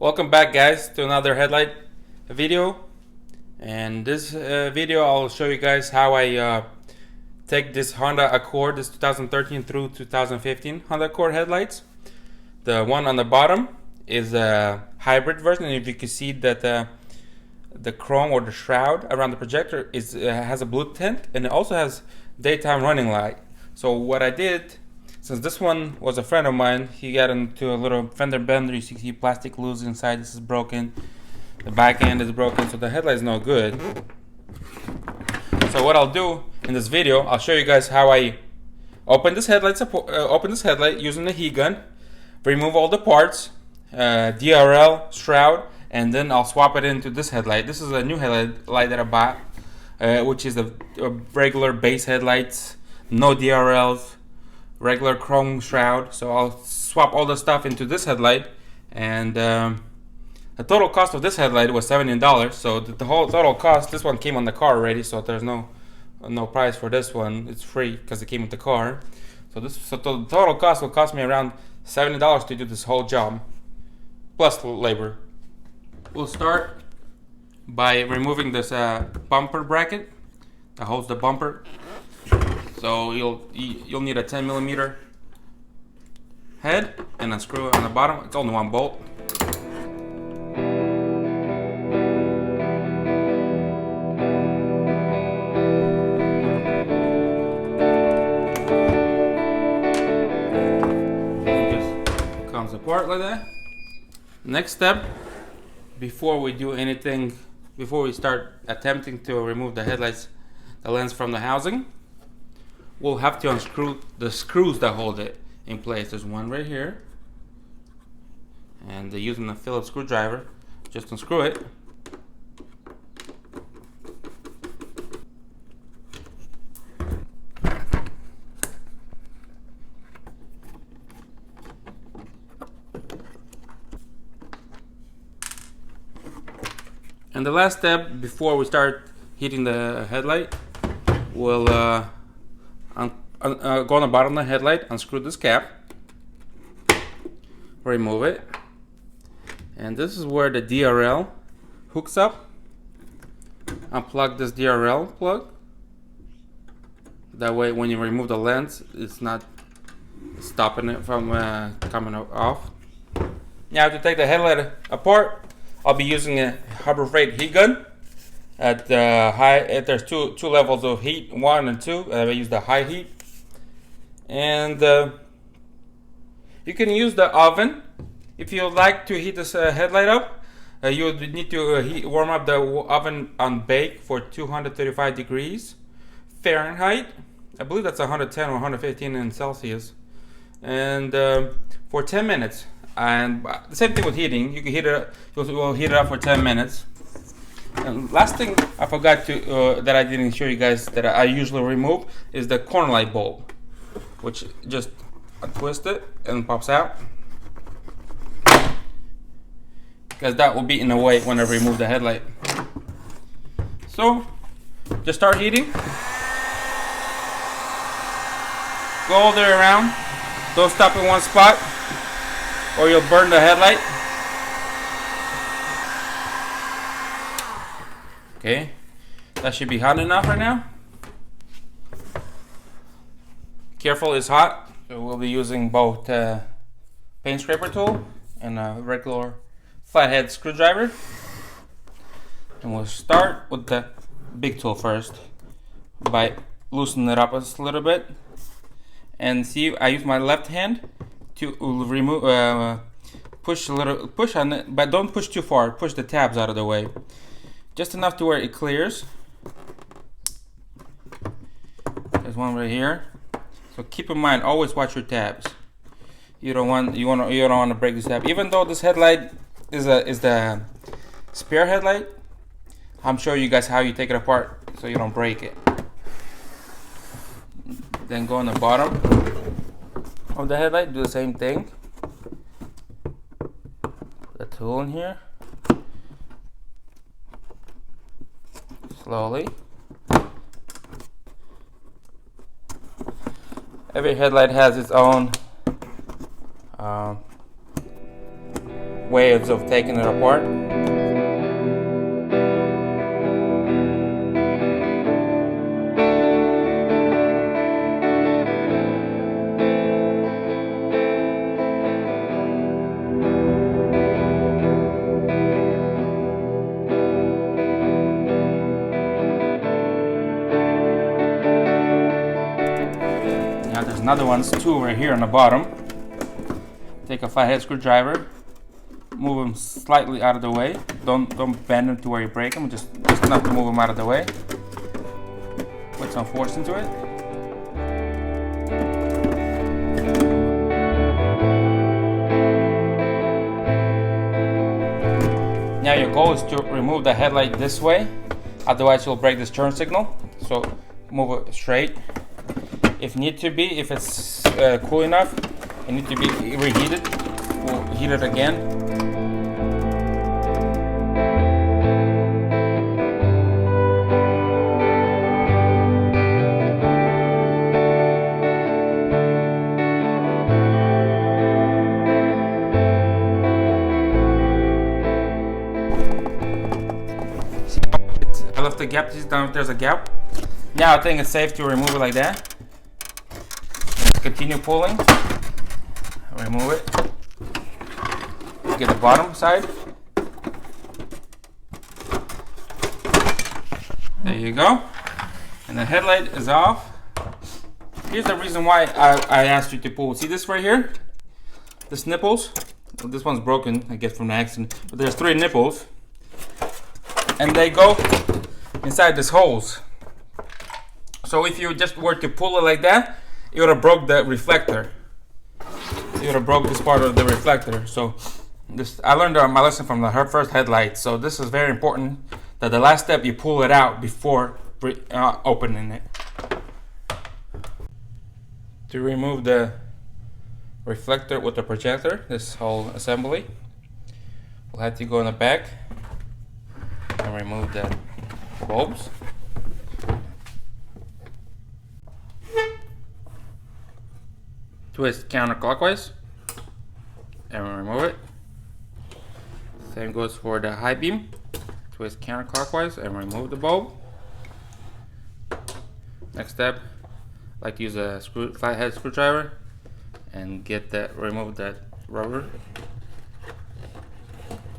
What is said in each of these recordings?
Welcome back, guys, to another headlight video. And this video I'll show you guys how I take this Honda Accord, this 2013 through 2015 Honda Accord headlights. The one on the bottom is a hybrid version, and if you can see that the chrome or the shroud around the projector has a blue tint, and it also has daytime running light. So what I did, since this one was a friend of mine, he got into a little fender bender. You see plastic loose inside. This is broken. The back end is broken, so the headlight is no good. So what I'll do in this video, I'll show you guys how I open this headlight using the heat gun, remove all the parts, DRL, shroud, and then I'll swap it into this headlight. This is a new headlight that I bought, which is a regular base headlights, no DRLs, regular chrome shroud. So I'll swap all the stuff into this headlight, and the total cost of this headlight was $70. So the whole total cost, this one came on the car already, so there's no price for this one. It's free because it came with the car. So the total cost will cost me around $70 to do this whole job, plus labor. We'll start by removing this bumper bracket that holds the bumper. So you'll need a 10mm head and a screw on the bottom. It's only one bolt. It just comes apart like that. Next step, before we start attempting to remove the lens from the housing, we'll have to unscrew the screws that hold it in place. There's one right here, and using a Phillips screwdriver, just unscrew it. And the last step before we start heating the headlight, we'll go on the bottom of the headlight, unscrew this cap, remove it, and this is where the DRL hooks up. Unplug this DRL plug. That way when you remove the lens, it's not stopping it from coming off. Now to take the headlight apart, I'll be using a Harbor Freight heat gun. There's two levels of heat, 1 and 2. I use the high heat. And you can use the oven if you like to heat this headlight up. You would need to warm up the oven on bake for 235 degrees Fahrenheit. I believe that's 110 or 115 in Celsius. And for 10 minutes. And the same thing with heating. You can heat it. We'll heat it up for 10 minutes. And last thing I forgot to that I didn't show you guys that I usually remove is the corner light bulb, which just twist it and pops out, because that will be in the way when I remove the headlight. So just start heating. Go all the way around. Don't stop in one spot or you'll burn the headlight. Okay, that should be hot enough right now. Careful, it's hot. So we'll be using both paint scraper tool and a regular flathead screwdriver. And we'll start with the big tool first by loosening it up a little bit. And see, I use my left hand to remove, push on it, but don't push too far. Push the tabs out of the way, just enough to where it clears. There's one right here. So keep in mind, always watch your tabs. You don't want to break this tab. Even though this headlight is the spare headlight, I'm showing you guys how you take it apart so you don't break it. Then go on the bottom of the headlight, do the same thing. Put the tool in here. Slowly. Every headlight has its own ways of taking it apart. Now there's another ones too right here on the bottom. Take a flathead screwdriver, move them slightly out of the way. Don't bend them to where you break them. Just enough to move them out of the way. Put some force into it. Now your goal is to remove the headlight this way, otherwise you'll break this turn signal. So move it straight. If need to be, if it's cool enough, it needs to be reheated. We'll heat it again. See, I left the gap. See down if there's a gap. Now I think it's safe to remove it like that. Continue pulling, remove it, get the bottom side, there you go, and the headlight is off. Here's the reason why I asked you to pull. See this right here, this nipples, this one's broken I guess from the accident, but there's 3 nipples and they go inside these holes. So if you just were to pull it like that, it would have broke the reflector. It would have broke this part of the reflector. So I learned my lesson from the first headlight. So this is very important that the last step you pull it out before opening it. To remove the reflector with the projector, this whole assembly, we'll have to go in the back and remove the bulbs. Twist counterclockwise and remove it. Same goes for the high beam. Twist counterclockwise and remove the bulb. Next step, I like to use a flathead screwdriver and remove that rubber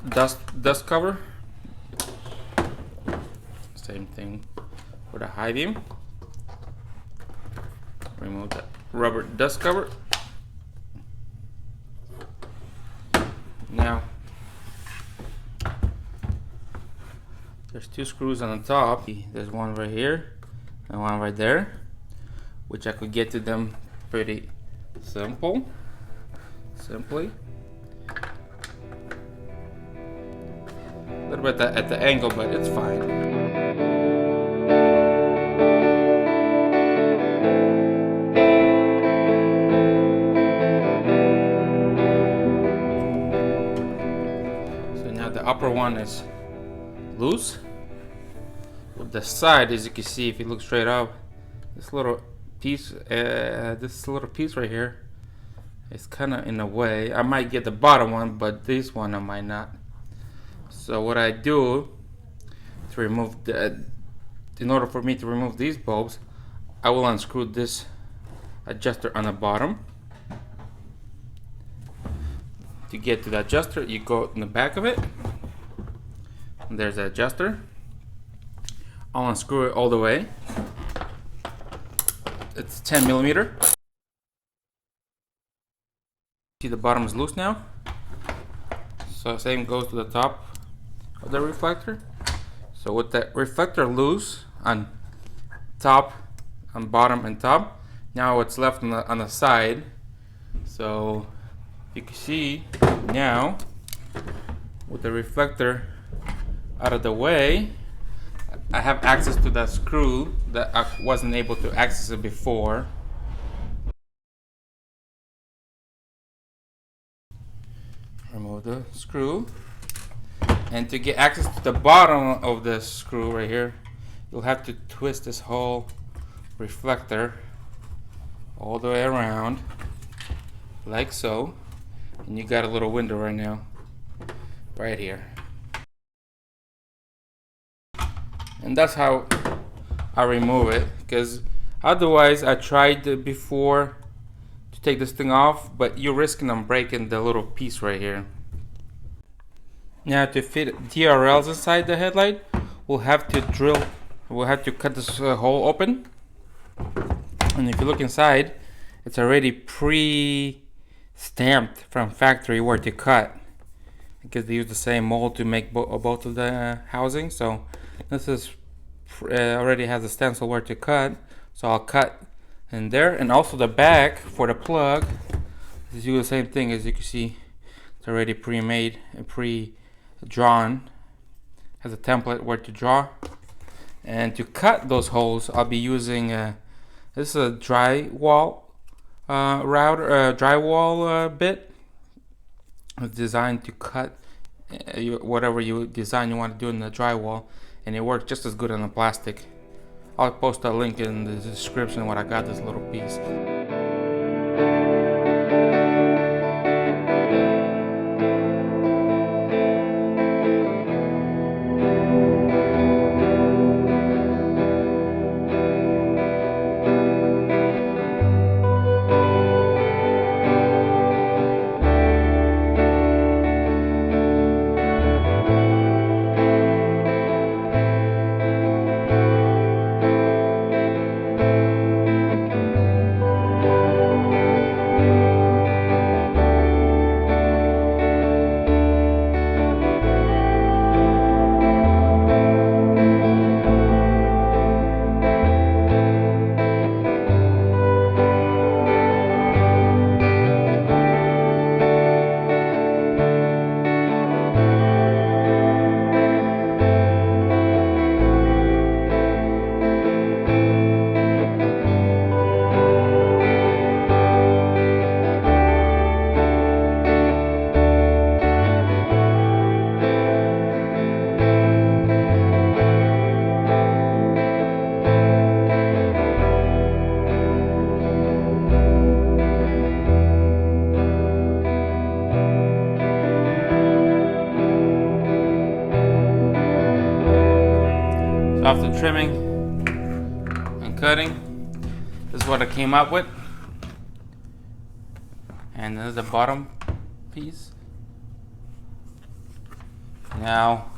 dust cover. Same thing for the high beam. Remove that rubber dust cover. Now there's 2 screws on the top. There's one right here and one right there, which I could get to them pretty simply. A little bit at the angle, but it's fine. The upper one is loose. With the side, as you can see, if you look straight up, this little piece right here is kind of in the way. I might get the bottom one, but this one I might not. So what I do to remove in order for me to remove these bulbs, I will unscrew this adjuster on the bottom. To get to the adjuster, you go in the back of it. And there's the adjuster. I'll unscrew it all the way. It's 10 millimeter. See, the bottom is loose now. So same goes to the top of the reflector. So with the reflector loose on top, on bottom and top, now what's left on the side. So you can see now with the reflector out of the way, I have access to that screw that I wasn't able to access it before. Remove the screw, and to get access to the bottom of the screw right here, you'll have to twist this whole reflector all the way around like so, and you got a little window right now. right here. And that's how I remove it, because otherwise I tried before to take this thing off, but you're risking on breaking the little piece right here. Now to fit DRLs inside the headlight, we'll have to cut this hole open. And if you look inside, it's already pre-stamped from factory where to cut, because they use the same mold to make both of the housing. So this is already has a stencil where to cut, so I'll cut in there. And also the back for the plug is do the same thing. As you can see, it's already pre-made and pre-drawn, has a template where to draw. And to cut those holes, I'll be using this is a drywall drywall bit. It's designed to cut whatever you design you want to do in the drywall, and it works just as good on the plastic. I'll post a link in the description when I got this little piece. After trimming and cutting, this is what I came up with. And this is the bottom piece. Now,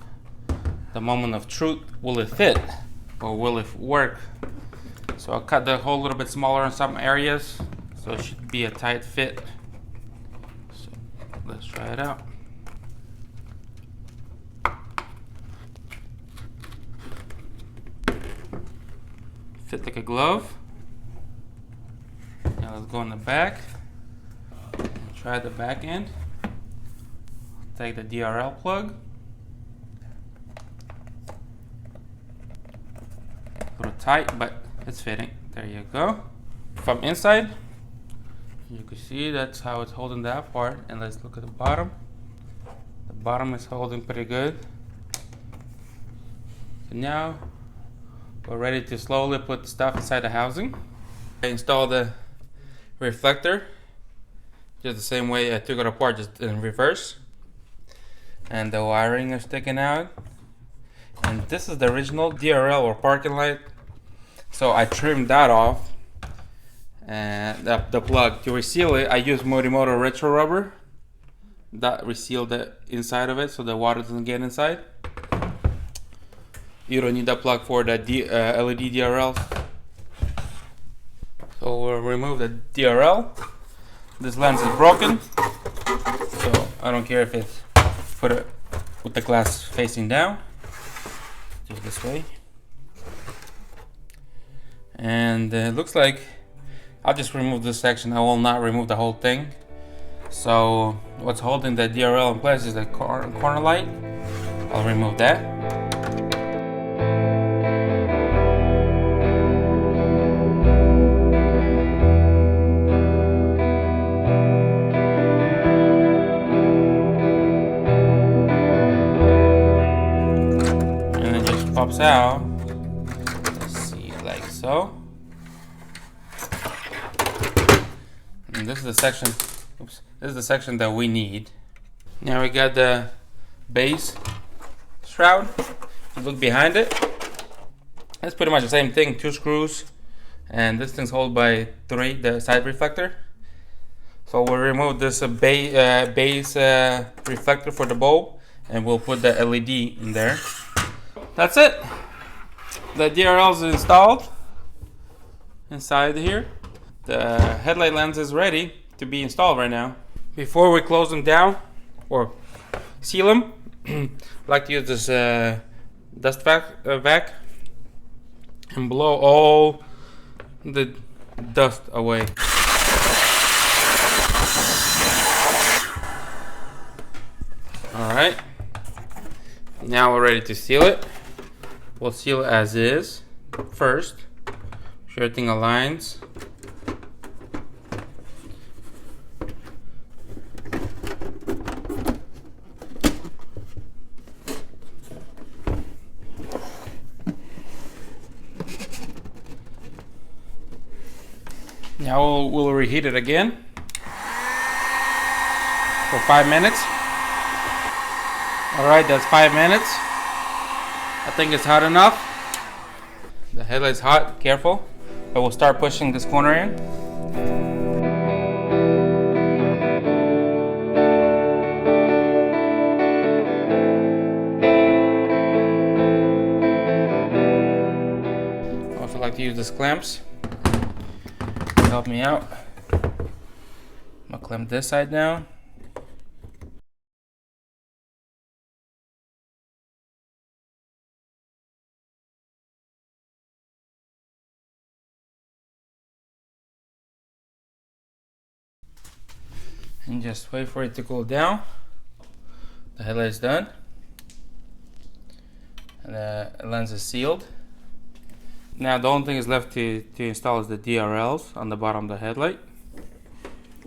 the moment of truth, will it fit or will it work? So I'll cut the hole a little bit smaller in some areas, so it should be a tight fit. So let's try it out. Fit like a glove. Now let's go in the back and try the back end. Take the DRL plug. A little tight, but it's fitting. There you go. From inside, you can see that's how it's holding that part. And let's look at the bottom. The bottom is holding pretty good. So now we're ready to slowly put stuff inside the housing. I installed the reflector just the same way I took it apart, just in reverse. And the wiring is sticking out. And this is the original DRL or parking light. So I trimmed that off. And the plug, to reseal it, I use Multipurpose retro rubber. That resealed the inside of it so the water doesn't get inside. You don't need that plug for the LED DRLs. So we'll remove the DRL. This lens is broken, so I don't care if it's put it with the glass facing down, just this way. And it looks like I'll just remove this section. I will not remove the whole thing. So what's holding the DRL in place is the corner light. I'll remove that. Pops out. Let's see, like so. And this is the section. Oops, this is the section that we need. Now we got the base shroud. You look behind it. It's pretty much the same thing. 2 screws, and this thing's held by 3, the side reflector. So we'll remove this base reflector for the bulb, and we'll put the LED in there. That's it. The DRL is installed inside here. The headlight lens is ready to be installed right now. Before we close them down or seal them, I like to use this dust vac and blow all the dust away. Alright, now we're ready to seal it. We'll seal it as is first. Sure everything aligns. Now we'll reheat it again for 5 minutes. Alright, that's 5 minutes. I think it's hot enough. The headlight's hot, careful. But we'll start pushing this corner in. I also like to use these clamps to help me out. I'm gonna clamp this side down. And just wait for it to cool down. The headlight is done. And the lens is sealed. Now the only thing is left to install is the DRLs on the bottom of the headlight.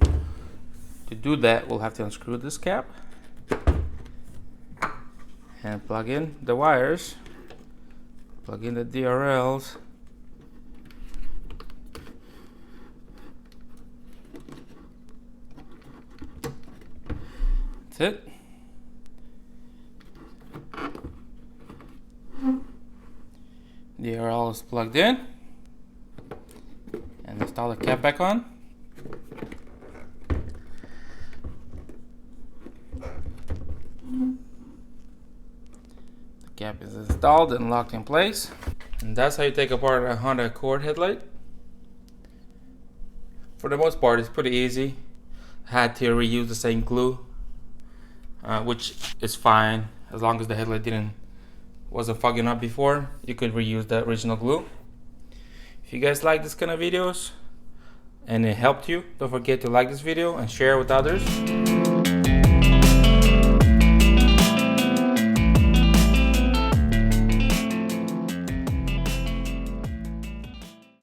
To do that, we'll have to unscrew this cap and plug in the wires. Plug in the DRLs. That's it. The DRL is plugged in, and install the cap back on. The cap is installed and locked in place, and that's how you take apart a Honda Accord headlight. For the most part, it's pretty easy. I had to reuse the same glue, which is fine as long as the headlight wasn't fogging up before. You could reuse the original glue. If you guys like this kind of videos and it helped you, don't forget to like this video and share it with others.